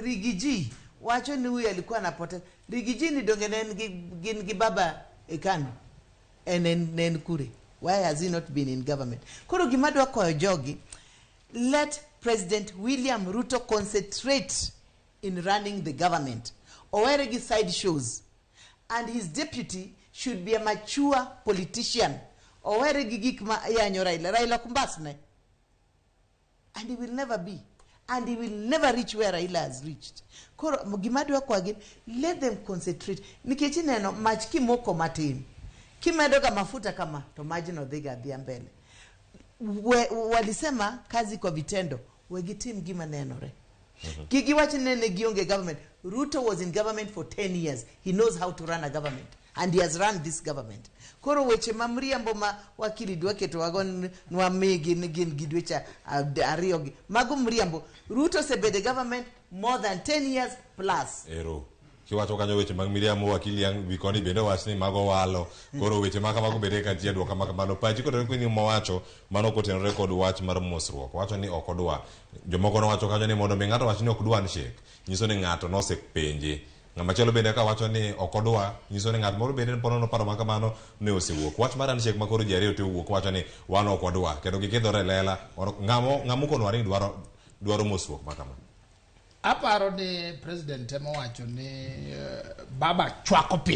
Rigiji wacho ni huyu alikuwa anapoteza. Rigiji ni donge nen gi baba ekanu enen kure. Why has he not been in government? Koro gimadwa koyo jogi, let President William Ruto concentrate in running the government. Owere gi side shows. And his deputy should be a mature politician. Owere gi gik ma yanyo Raila kumbasne. And he will never be. And he will never reach where Raila has reached. Koro gimadwa kwa again, let them concentrate. Nikechi neno mach kimoko matin. Kimedo kama mafuta kama to maji no dhiga dhia mbele. Walisema kazi kwa vitendo. Wegitim gima nenore. Gigi wachi nene gionge government. Ruto was in government for 10 years. He knows how to run a government. And he has run this government. Koro weche mamria mboma wakili duaketo wagon nwamigi nigin gidwecha ariogi. Mago mriambo. Ruto sebede government more than 10 years plus. Ero. Kiwacho kanyo weche mag miriambo wakili yang bikoni bende wachni mago walo. Koro weche maka mago bede ka jia duoka maka mano pachi koto kwenye mwacho mano kotenore kod wach mar mosruok. Wacho ni okodwa. Jomoko no wacho kanyo ni mondo mi ngato wacho ni okdwa handshake. Nyiso ni ngato no sepenje. Ngama chelo bende ka wacho ni okodwa nyiso ni ngat moro bende pono no paro maka mano ne osewuok. Wach mar handshake makoro jari ote wuok wacho ni wano okodwa. Kendo gikidhore lela ngamo kono wari dwaro mosruok maka mano. Aparo ni president emo wacho ni baba chwako pi